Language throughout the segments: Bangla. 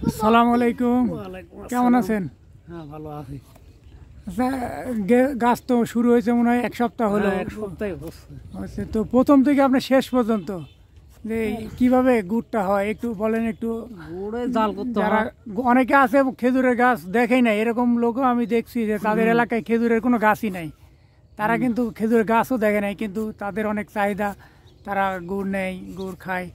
আসসালামু আলাইকুম। কেমন আছেন? হ্যাঁ, ভালো আছি। আচ্ছা, গাছ তো শুরু হয়েছে মনে হয় এক সপ্তাহ হলো। এক সপ্তাহ হচ্ছে তো প্রথম থেকে আপনার শেষ পর্যন্ত যে কিভাবে গুড়টা হয় একটু বলেন। একটু গুড়ে জাল করতে যারা অনেকে আছে খেজুরের গাছ দেখেই নাই, এরকম লোকও আমি দেখছি যে তাদের এলাকায় খেজুরের কোনো গাছই নাই, তারা কিন্তু খেজুরের গাছও দেখে নাই, কিন্তু তাদের অনেক চাহিদা, তারা গুড় নেয়, গুড় খায়,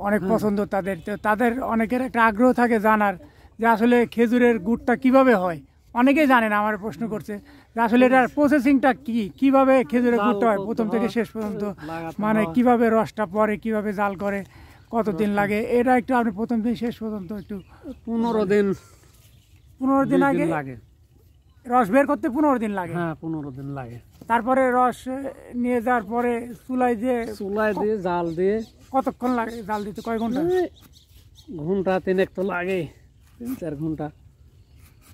অনেক পছন্দ তাদের। তো তাদের অনেকের একটা আগ্রহ থাকে জানার যে আসলে খেজুরের গুড়টা কিভাবে হয়। অনেকেই জানে না, আমার প্রশ্ন করছে যে আসলে এটার প্রসেসিংটা কি, কিভাবে খেজুরের গুড়টা হয় প্রথম থেকে শেষ পর্যন্ত, মানে কিভাবে রসটা পরে, কিভাবে জাল করে, কতদিন লাগে, এটা একটু আপনি প্রথম থেকে শেষ পর্যন্ত একটু। 15 দিন 15 দিন আগে লাগে রস বের করতে 15 দিন লাগে। হ্যাঁ, 15 দিন লাগে। তারপরে রস নিয়ে যাওয়ার পরে চুলায় দিয়ে জাল দিয়ে কতক্ষণ লাগে জাল দিতে? কয় ঘন্টা? ঘন্টা 3 তো লাগে, 3-4 ঘন্টা।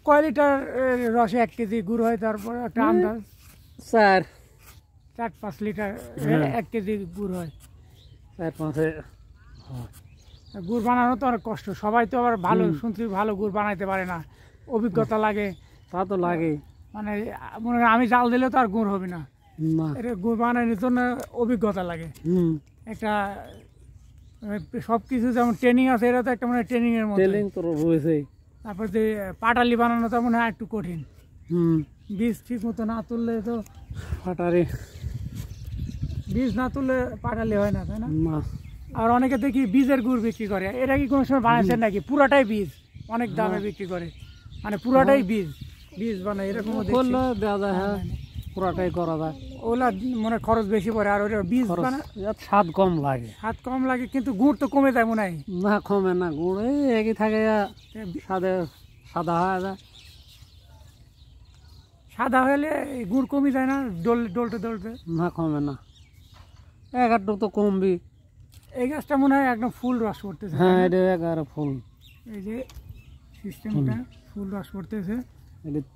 কয় লিটার রসে 1 কেজি গুড় হয়? তারপরে একটা আন্দাজ 4-5 লিটার 1 কেজি গুড় হয়। 4-5 গুড় বানানো তো অনেক কষ্ট, সবাই তো আবার ভালো শুনছি ভালো গুড় বানাইতে পারে না, অভিজ্ঞতা লাগে। তা তো লাগে, মানে মনে হয় আমি জাল দিলে তো আর গুড় হবে না, এটা গুড় বানানোর জন্য অভিজ্ঞতা লাগে একটা। সব কিছু যেমন ট্রেনিং আছে, এটা তো একটা মানে ট্রেনিং এর মতো তো রয়েছে। তারপর যে পাটালি বানানো তো মনে হয় একটু কঠিন, বীজ ঠিক মতো না তুললে তো পাটারি, বীজ না তুললে পাটালি হয় না, তাই না? আর অনেকে দেখি বীজের গুড় বিক্রি করে, এটা কি কোনো সময় বানাইছেন নাকি? পুরাটাই বীজ, অনেক দামে বিক্রি করে, মানে পুরাটাই বীজ বীজ বানায়, এরকম দেওয়া যায়। হ্যাঁ, পুরাটাই করা যায়। ওগুলা মানে খরচ বেশি পড়ে, আর ওটা বীজ স্বাদ কম লাগে। স্বাদ কম লাগে, কিন্তু গুড় তো কমে যায় মনে হয়। না, কমে না, গুড় একই থাকে, সাদা হয়ে যায়। সাদা হলে গুড় কমে যায় না ডলতে ডলতে? না, কমে না, একটু তো কমবি। এই গাছটা মনে হয় একদম ফুল রস পড়তেছে। হ্যাঁ, এটা একেবারে ফুল, এই যে সিস্টেমটা ফুল রস পড়তেছে,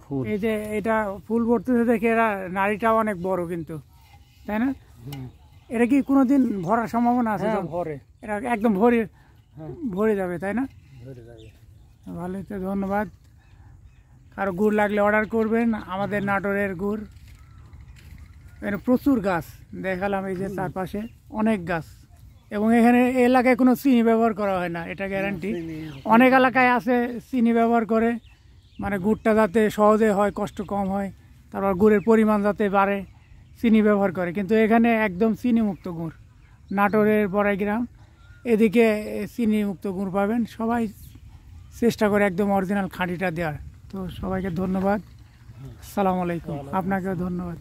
ফুল, এই যে এটা ফুল পড়তেছে দেখে এরা নাড়িটাও অনেক বড় কিন্তু, তাই না? এটা কি কোনোদিন ভরার সম্ভাবনা আছে? ভরে, এটা একদম ভরে ভরে যাবে, তাই না? ভালোই তো, ধন্যবাদ। কারো গুড় লাগলে অর্ডার করবেন, আমাদের নাটোরের গুড়। এখানে প্রচুর গাছ দেখালাম, এই যে চারপাশে অনেক গাছ, এবং এখানে এলাকায় কোনো চিনি ব্যবহার করা হয় না, এটা গ্যারান্টি। অনেক এলাকায় আছে চিনি ব্যবহার করে, মানে গুড়টা যাতে সহজে হয়, কষ্ট কম হয়, তারপর গুড়ের পরিমাণ যাতে বাড়ে, চিনি ব্যবহার করে। কিন্তু এখানে একদম চিনি মুক্ত গুড়, নাটোরের বড়াই গ্রাম, এদিকে চিনি মুক্ত গুড় পাবেন। সবাই চেষ্টা করে একদম অরিজিনাল খাঁটিটা দেওয়ার। তো সবাইকে ধন্যবাদ, আসসালামু আলাইকুম। আপনাকেও ধন্যবাদ।